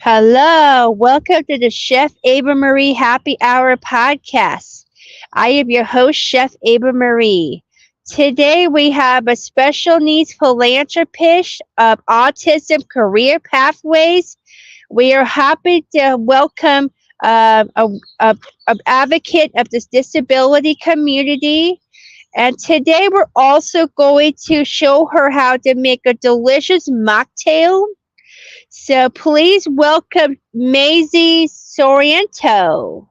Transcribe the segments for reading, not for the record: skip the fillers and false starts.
Hello, welcome to the Chef Ava Marie Happy Hour podcast. I am your host, Chef Ava Marie. Today we have a special needs philanthropist of autism career pathways. We are happy to welcome a advocate of this disability community. And today we're also going to show her how to make a delicious mocktail. So please welcome Maisie Soetantyo.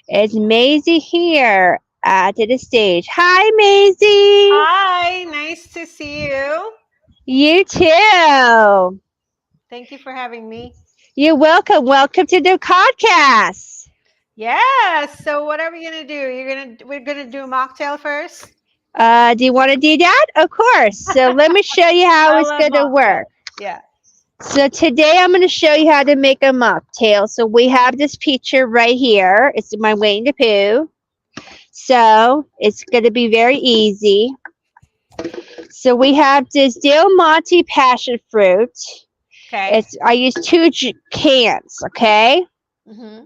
Is Maisie here to the stage? Hi, Maisie. Hi, nice to see you. You too. Thank you for having me. You're welcome. Welcome to the podcast. Yes. So what are we gonna do? We're gonna do a mocktail first. Do you want to do that? Of course. So let me show you how I it's love going to mocktail. work. Yeah. So today I'm going to show you how to make a mocktail. So we have this picture right here. It's my Winnie the Pooh. So it's going to be very easy. So we have this Del Monte passion fruit. Okay. I use two cans, okay? Mm-hmm.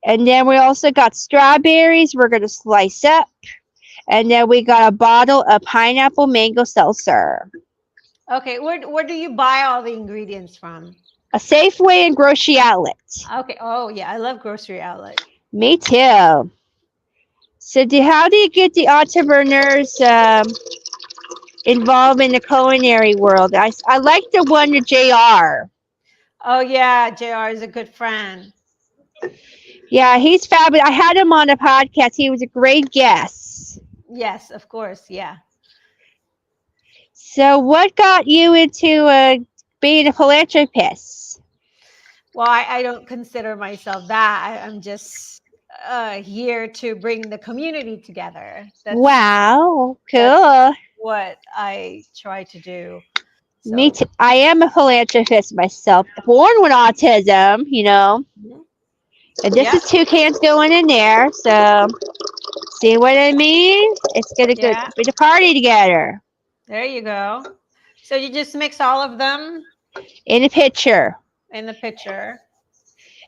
And then we also got strawberries we're going to slice up. And then we got a bottle of pineapple mango seltzer. Okay. Where do you buy all the ingredients from? A Safeway and grocery outlet. Okay. Oh yeah, I love grocery outlet. Me too. So how do you get the entrepreneurs involved in the culinary world? I like the one with JR. Oh yeah, JR is a good friend. Yeah, he's fabulous. I had him on a podcast. He was a great guest. Yes, of course. Yeah. So what got you into being a philanthropist? Well, I don't consider myself that. I'm just here to bring the community together. Wow, That's cool. what I try to do. Me So, too. I am a philanthropist myself, born with autism, mhm. And this Yeah, is two cans going in there. So see what I mean? It's gonna go yeah, be the party together there you go. So you just mix all of them in a pitcher. in the pitcher.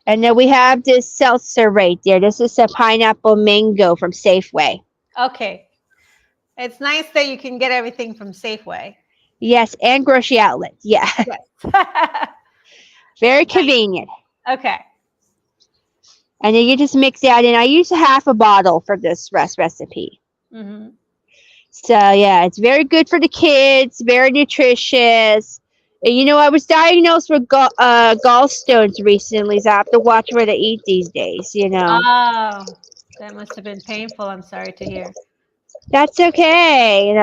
And then we have this seltzer right there. This is a pineapple mango from Safeway. Okay. It's nice that you can get everything from Safeway. Yes, and grocery outlet. Yeah, Yes. very Nice. convenient. Okay. And then you just mix that in. I use half a bottle for this recipe. Hmm. So yeah, it's very good for the kids. Very nutritious. And, I was diagnosed with gallstones recently, so I have to watch what I eat these days. Oh, that must have been painful. I'm sorry to hear. That's okay.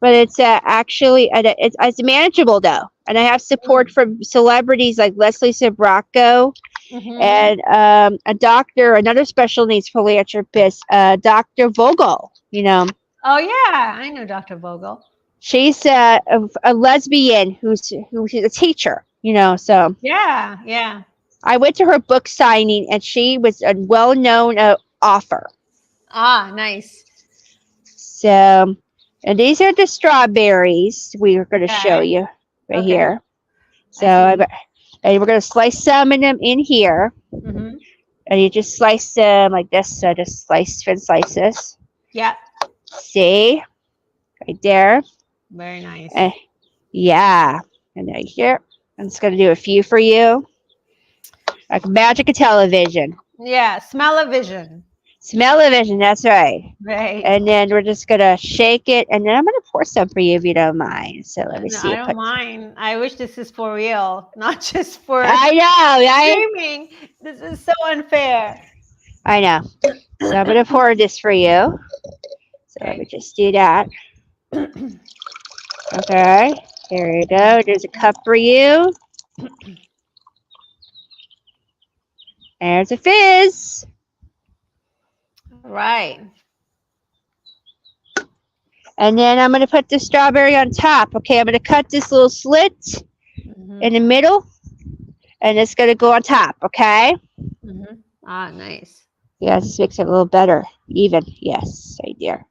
But it's actually it's manageable though, and I have support from celebrities like Leslie Sbrocco Mm-hmm. and a doctor, another special needs philanthropist, Dr. Vogel. Oh yeah, I know Dr. Vogel. She's a lesbian who's a teacher. So Yeah, yeah. I went to her book signing, and she was a well-known author. Ah, nice. So, and these are the strawberries we are going to show Okay. you right Okay. here. So, I see. and we're going to slice some of them in here. Mm-hmm. And you just slice them like this. So just slice thin slices. Yeah, See? Right there. very nice. And yeah. And right here. I'm just going to do a few for you. Like magic of television. Yeah, smell-o-vision. Smell-o-vision, that's right. Right. And then we're just going to shake it. And then I'm going to pour some for you if you don't mind. So let me No, see. I don't mind. I wish this is for real, not just for I know, right? streaming. This is so unfair. I know. So I'm going to pour this for you. So let me Okay. just do that. Okay. There you go. There's a cup for you. There's a fizz. Right. And then I'm going to put the strawberry on top. Okay, I'm going to cut this little slit Mm-hmm. in the middle. And it's going to go on top, okay? Mm-hmm. Ah, nice. Yeah, this makes it a little better. Even. Yes, right there.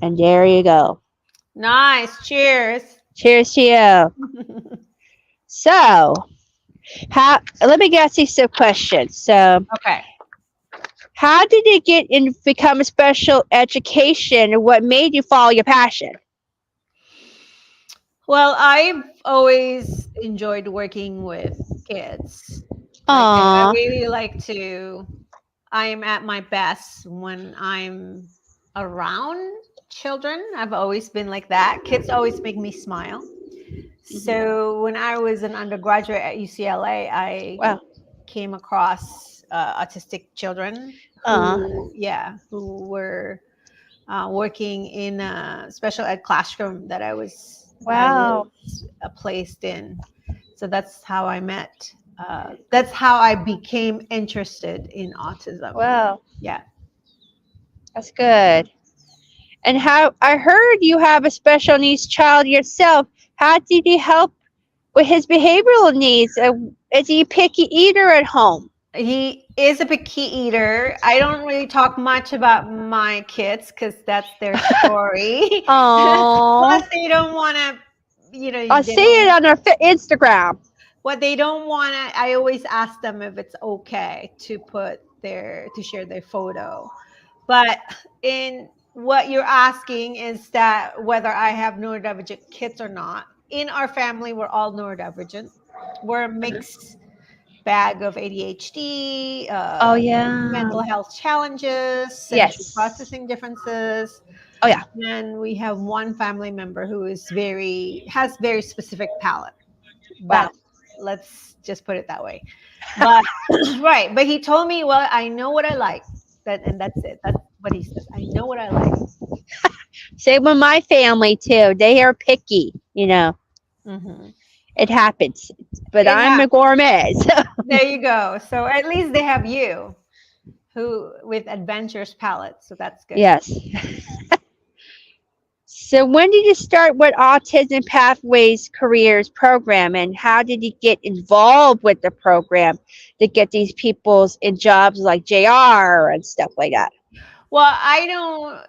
And there you go. Nice. Cheers. Cheers to you. So, How? Let me ask you some questions. So, Okay. how did you get in become a special education? What made you follow your passion? Well, I've always enjoyed working with kids. Like I Aw, really like to I'm at my best when I'm around children. I've always been like that. Kids always make me smile. So when I was an undergraduate at UCLA, I wow. came across autistic children Aw, who were working in a special ed classroom that I was wow, placed in. So that's how I met. That's how I became interested in autism. wow. Yeah. That's good. And how I heard you have a special needs child yourself. How did you help with his behavioral needs? Is he a picky eater at home? He is a picky eater. I don't really talk much about my kids because that's their story. Oh, Plus, they don't want to, I they see it don't, on our Instagram. what they don't want to, I always ask them if it's okay to to share their photo. But in what you're asking is that whether I have neurodivergent kids or not. In our family, we're all neurodivergent. We're a mixed bag of ADHD, Oh yeah. mental health challenges, sensory Yes. processing differences, Oh yeah. and we have one family member who has very specific palate. Wow. That Let's just put it that way. But right, but he told me, well, I know what I like. And that's it. That's what he says. I know what I like. Same with my family too. They are picky. Hmm. It happens. But It I'm a happens. gourmet. So There you go. So at least they have you who with adventurous palate. So that's good. yes. So when did you start with Autism Pathways Careers program, and how did you get involved with the program to get these people's in jobs like JR and stuff like that? Well, I don't.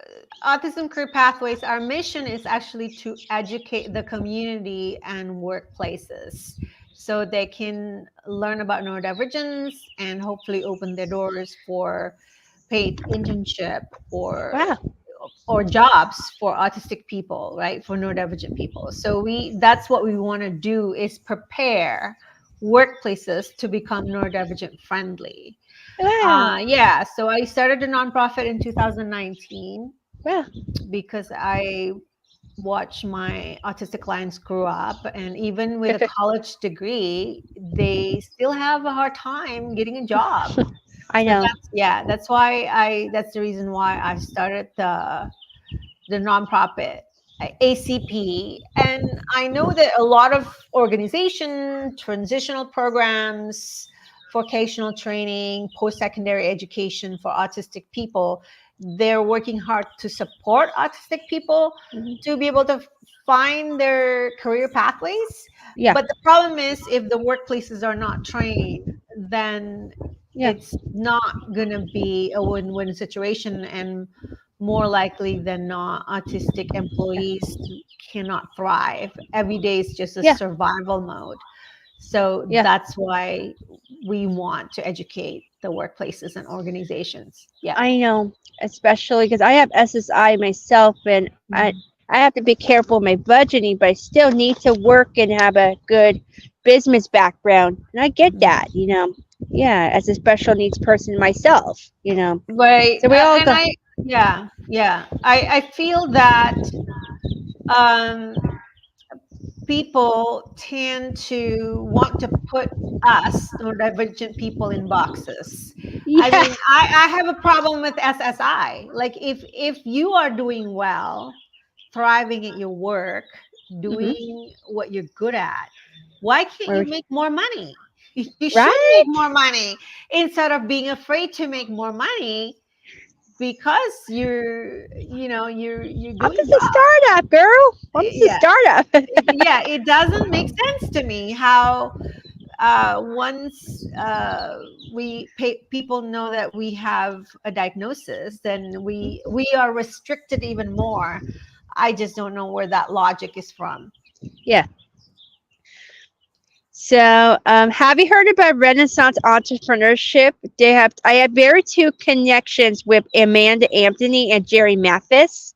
Autism Career Pathways, our mission is actually to educate the community and workplaces so they can learn about neurodivergence and hopefully open their doors for paid internship Wow. or jobs for autistic people, right? For neurodivergent people. So that's what we want to do is prepare workplaces to become neurodivergent friendly. Wow. Yeah, so I started a nonprofit in 2019 Wow. because I watched my autistic clients grow up, and even with a college degree, they still have a hard time getting a job. I So know. that's the reason why I started the nonprofit ACP. And I know that a lot of organization, transitional programs, vocational training, post-secondary education for autistic people, they're working hard to support autistic people Mhm. to be able to find their career pathways. Yeah. But the problem is if the workplaces are not trained, then Yeah. it's not going to be a win-win situation, and more likely than not, autistic employees cannot thrive. Every day is just a Yeah. survival mode. So Yeah. that's why we want to educate the workplaces and organizations. Yeah. I know, especially because I have SSI myself, and Mhm. I have to be careful with my budgeting, but I still need to work and have a good business background, and I get Mhm. that. Yeah, as a special needs person myself. Right. So we all And go, I feel that um, people tend to want to put us neurodivergent people in boxes. I yeah, mean, I have a problem with SSI. Like if you are doing well, thriving at your work, hmm doing what you're good at, why can't you make more money? You should make right? more money instead of being afraid to make more money because you're I'm doing just a well. startup, girl. I'm just a Yeah, startup. yeah, it doesn't make sense to me how once people know that we have a diagnosis, then we are restricted even more. I just don't know where that logic is from. Yeah. So, have you heard about Renaissance entrepreneurship? I have very two connections with Amanda Anthony and Jerry Mathis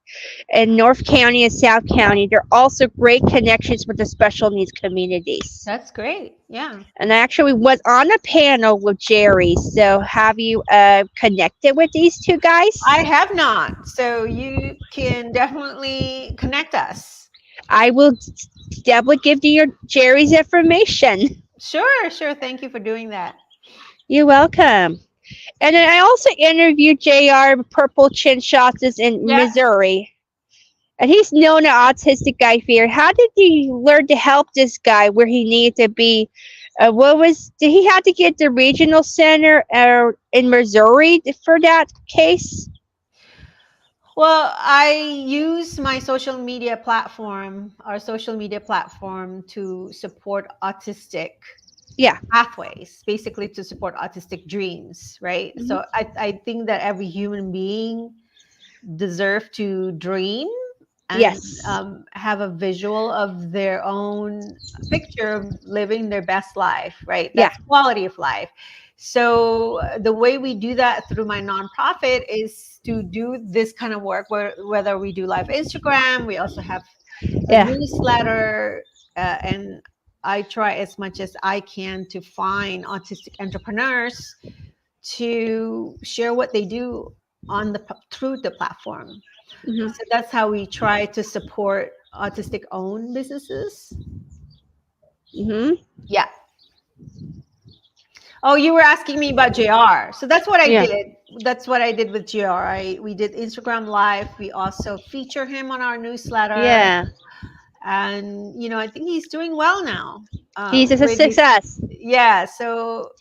in North County and South County. They're also great connections with the special needs communities. That's great. Yeah. And I actually was on a panel with Jerry. So, have you connected with these two I guys? have not. So you can definitely connect us. I will definitely give you Jerry's information. Sure, sure. Thank you for doing that. You're welcome. And then I also interviewed JR Purple Chin Shots in Yeah. Missouri. And he's known an autistic guy here. How did he learn to help this guy where he needed to be? Did he have to get the regional center in Missouri for that case? Well, I use my social media platform, our social media platform, to support autistic Yeah. pathways, basically to support autistic dreams, right? Hmm. So I think that every human being deserve to dream and Yes. have a visual of their own picture of living their best life, right? Yeah. That's quality of life. So the way we do that through my nonprofit is to do this kind of work, whether we do live Instagram, we also have a Yeah. newsletter, and I try as much as I can to find autistic entrepreneurs to share what they do through the platform. Hmm. So that's how we try to support autistic owned businesses. Hmm. Yeah. Oh, you were asking me about JR. So that's what I Yeah. did. That's what I did with JR. We did Instagram live. We also feature him on our newsletter, Yeah. and I think he's doing well now. He's a With his success. Yeah. So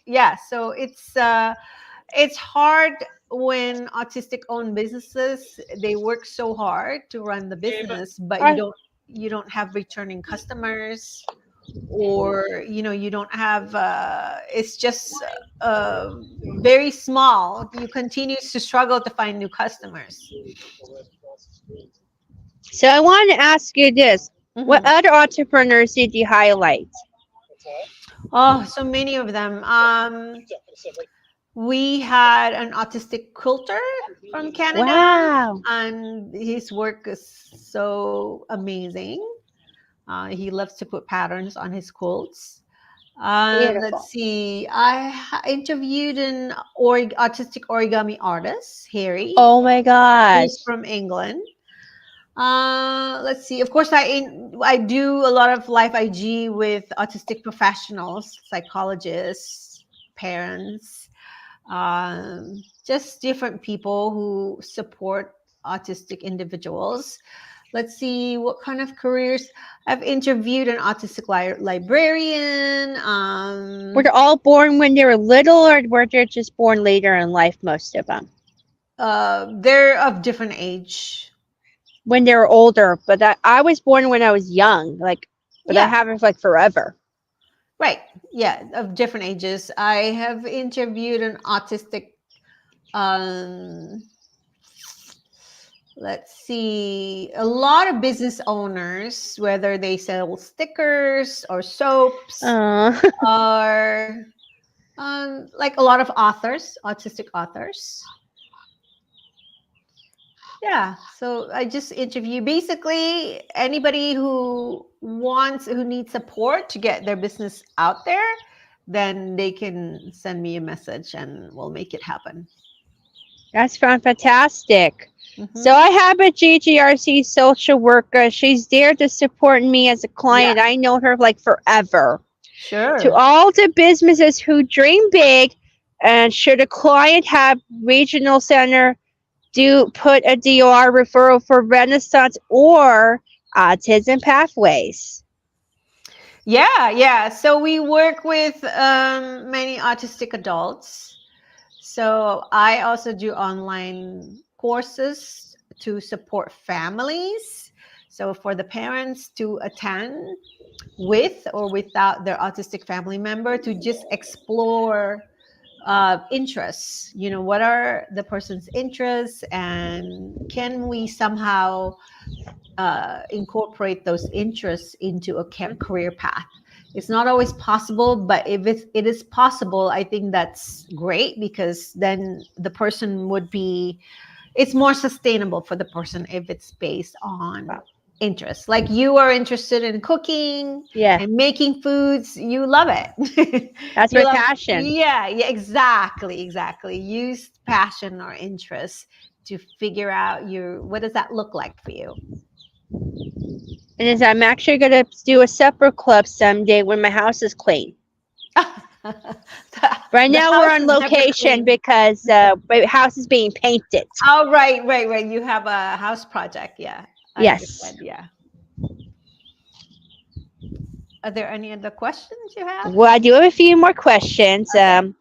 it's hard when autistic owned businesses, they work so hard to run the business, but Right. you don't have returning customers, or you don't have it's just very small. You continue to struggle to find new customers. So I wanted to ask you this. What Mhm. other entrepreneurs did you highlight? Oh, so many of them. We had an autistic quilter from Canada, Wow. and his work is so amazing. He loves to put patterns on his quilts. Let's Beautiful. see. Interviewed an autistic origami artist, Harry, Oh my gosh. who's from England. Let's see. Of course, I do a lot of live IG with autistic professionals, psychologists, parents, just different people who support autistic individuals. Let's see what kind of careers. I've interviewed an autistic librarian. Were they all born when they were little, or were they just born later in life, most of them? They're of different age. When they were older, but I was born when I was young, but I Yeah, haven't forever. right. Yeah, of different ages. I have interviewed an autistic. Um, let's see, a lot of business owners, whether they sell stickers or soaps, Uh, or like a lot of authors, autistic authors. Yeah, so I just interview basically anybody who needs support to get their business out there, then they can send me a message and we'll make it happen. that's fantastic. So Hmm. I have a GGRC social worker. She's there to support me as a Yeah, client. I know her forever. To sure. all the businesses who dream big, and should a client have regional center, do put a DOR referral for Renaissance or Autism Pathways. Yeah, yeah. So we work with many autistic adults. So I also do online courses to support families. So for the parents to attend with or without their autistic family member, to just explore interests. What are the person's interests, and can we somehow incorporate those interests into a career path? It's not always possible, but if it is possible, I think that's great, because then the person would be, it's more sustainable for the person if it's based on Wow. interest. Like you are interested in cooking Yeah, and making foods, you love it. that's You my love, passion. yeah, yeah, exactly, exactly. Use passion or interest to figure out your, what does that look like for you? And is I'm actually gonna do a supper club someday when my house is clean. Right The now we're house on is never location clean. because my house is being painted. Oh, right, right, right. You have a house project. Yeah, I Yes. understand. Yeah. Are there any other questions you have? Well, I do have a few more questions. Okay.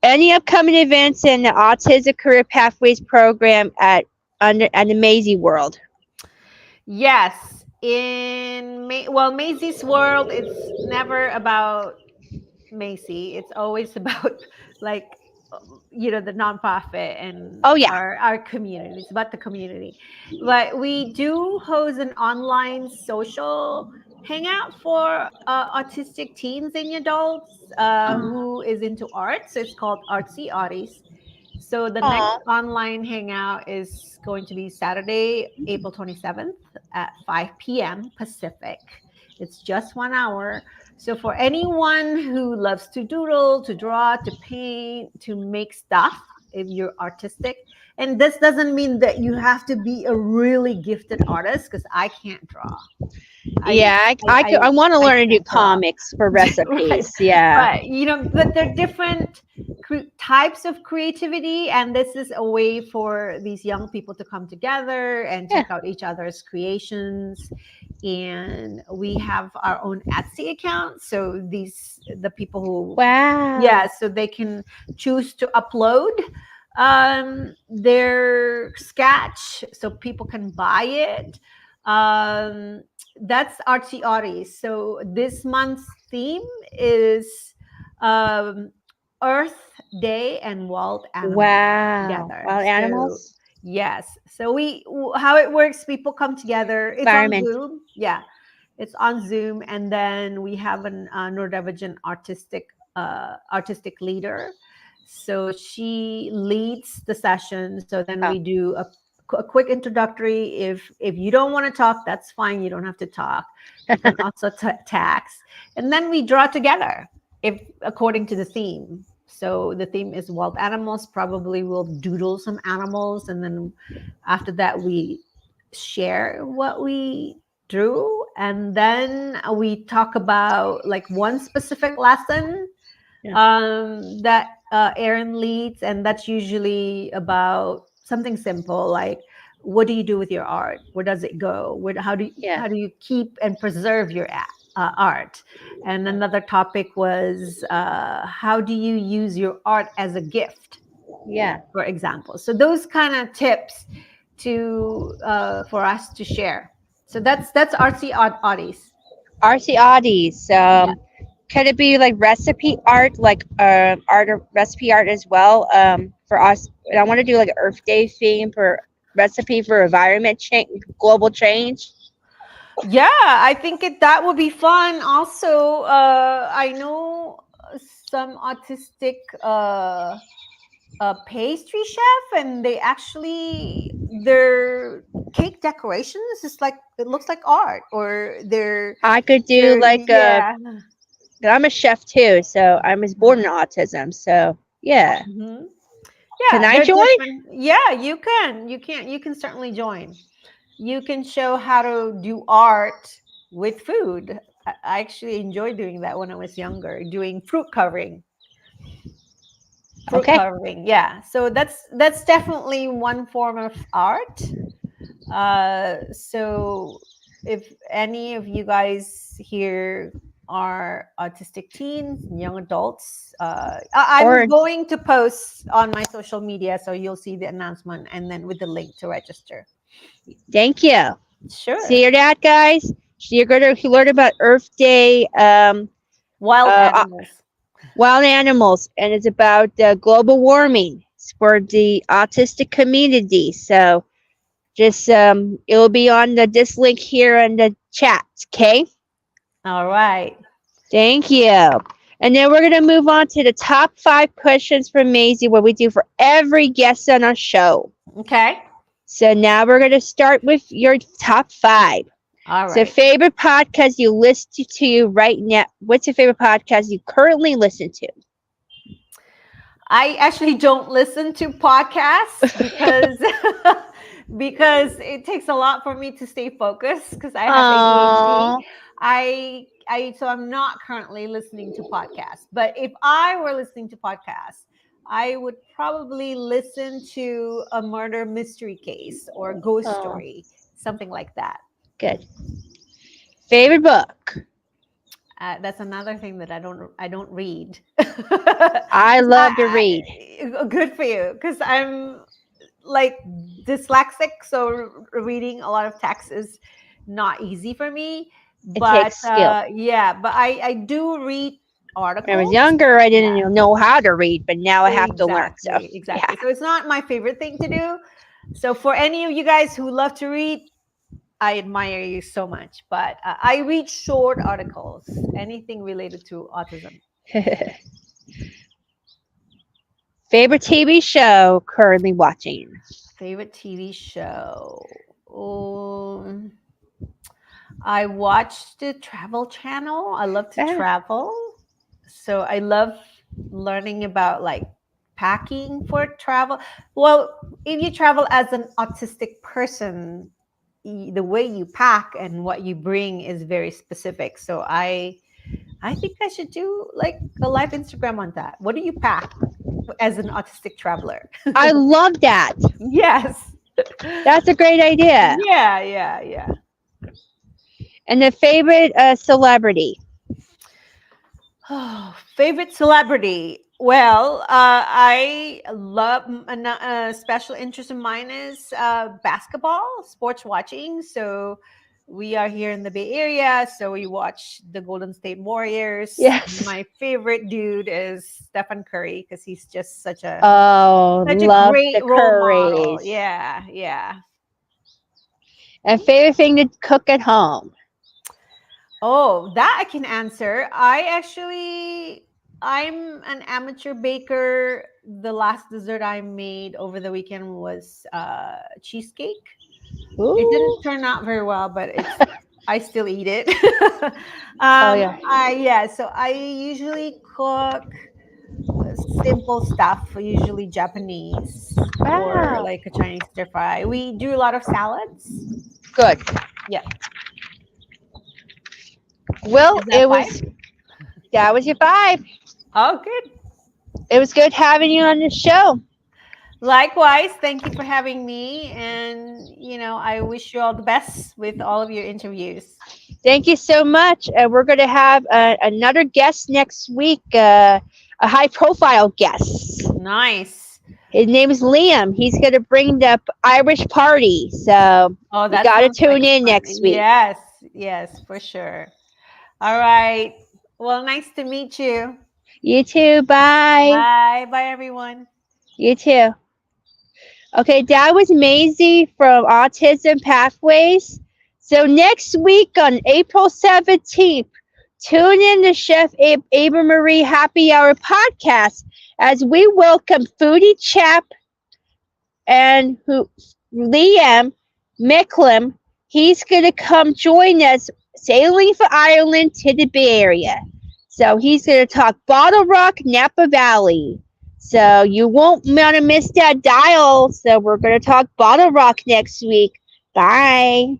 Any upcoming events in the Autism Career Pathways program at the Maisie World? Yes. Well, Maisie's world, it's never about Macy. It's always about like the nonprofit and Oh yeah. our community. It's about the community. But we do host an online social hangout for autistic teens and adults who is into art. So it's called Artsy Oddies. So the next Aw. online hangout is going to be Saturday, April 27th at 5 p.m. Pacific. It's just 1 hour. So for anyone who loves to doodle, to draw, to paint, to make stuff, if you're artistic, and this doesn't mean that you have to be a really gifted artist, because I can't draw. I Yeah, I I, I want to I learn to do can't draw. comics for Right, recipes. Yeah. but but they're different types of creativity, and this is a way for these young people to come together and Yeah. check out each other's creations. And we have our own Etsy account, so the people who, yeah, Wow. so they can choose to upload their sketch so people can buy it. um, that's Artsy Oddies. So this month's theme is um, Earth Day and Wild Animals Wow. together. Wild So animals? yes, so how it works, people come together. It's on Environment. Zoom. Yeah, it's on Zoom, and then we have an Norwegian artistic leader. So she leads the session. So then Oh. we do a quick introductory. If you don't want to talk, that's fine. You don't have to talk. You can also tax, and then we draw together if according to the theme. So the theme is wild animals. Probably we'll doodle some animals, and then after that we share what we drew, and then we talk about like one specific lesson Yeah. that Aaron leads, and that's usually about something simple like, what do you do with your art? Where does it go? Yeah. How do you keep and preserve your art? And another topic was, how do you use your art as a gift, Yeah. for example? So those kind of tips to for us to share. So that's Artsy Oddies. RC Oddies. Yeah. Could it be like recipe art, like art or recipe art as well? For us, and I want to do like an Earth Day theme for recipe for environment change, global change. Yeah, I think that would be fun. Also, I know some autistic pastry chef, and they actually, their cake decorations is like, it looks like art, or I could do they're like yeah. I'm a chef too, so I was born in autism. So yeah, Mhm. can Yeah, I they're join? different. Yeah, you can certainly join. You can show how to do art with food. I actually enjoyed doing that when I was younger, doing fruit Okay. coloring. Yeah, so that's definitely one form of art. So if any of you guys here are autistic teens, young adults, I'm Or going to post on my social media, so you'll see the announcement, and then with the link to register. thank you. See Sure. your dad, guys. So you're going to learn about Earth Day, Wild uh, animals. wild animals, and it's about global warming. It's for the autistic community. So just it'll be on this link here in the chat. Okay. All right. Thank you. And then we're going to move on to the top 5 questions from Maisie, what we do for every guest on our show. Okay. So now we're going to start with your top 5. All So, right. favorite podcast you listen to right now? What's your favorite podcast you currently listen to? I actually don't listen to podcasts because because it takes a lot for me to stay focused because I have ADHD. Oh, So I'm not currently listening to podcasts. But if I were listening to podcasts, I would probably listen to a murder mystery case or ghost oh, story, something like that. good. Favorite book? That's another thing that I don't read. I 'Cause love to read. good for you, because I'm like dyslexic, so reading a lot of text is not easy for me. It But takes skill. yeah, but I do read When I was articles. younger, I didn't Yeah, know how to read, but now I have to learn. So, exactly, yeah. exactly. So it's not my favorite thing to do. So for any of you guys who love to read, I admire you so much. But I read short articles, anything related to autism. Favorite TV show currently watching? Favorite TV show. I watch the Travel Channel. I love to Ah, travel. So I love learning about like packing for travel. Well, if you travel as an autistic person, the way you pack and what you bring is very specific. So I think I should do like a live Instagram on that. What do you pack as an autistic traveler? I love that. Yes. That's a great idea. Yeah, yeah, yeah. And the favorite celebrity? Oh, favorite celebrity. Well, I love a special interest of mine is basketball, sports watching. So we are here in the Bay Area, so we watch the Golden State Warriors. Yes. My favorite dude is Stephen Curry because he's just Oh, such a love the great role model. curries. Yeah, yeah. And favorite thing to cook at home? Oh, that I can answer. I'm an amateur baker. The last dessert I made over the weekend was cheesecake. It didn't Ooh. turn out very well, but I still eat it. Oh, yeah. So I usually cook simple stuff, usually Japanese or Wow. like a Chinese stir fry. We do a lot of salads. Good. Yeah. Well, Is that 5? that was your 5. Oh, good. It was good having you on the show. Likewise, thank you for having me. And, I wish you all the best with all of your interviews. Thank you so much. We're going to have another guest next week, a high profile guest. Nice. His name is Liam. He's going to bring the Irish party. So Oh, you that got to sounds like tune in fun. next week. Yes, yes, for sure. All right. Well, nice to meet you. You too. Bye. Bye. Bye, everyone. You too. Okay, that was Maisie from Autism Pathways. So next week on April 17th, tune in to Chef Ava Marie Happy Hour podcast as we welcome Foodie Chap and Liam Micklem. He's going to come join us sailing for Ireland to the Bay Area. So he's going to talk Bottle Rock, Napa Valley. So you won't want to miss that dial. So we're going to talk Bottle Rock next week. Bye.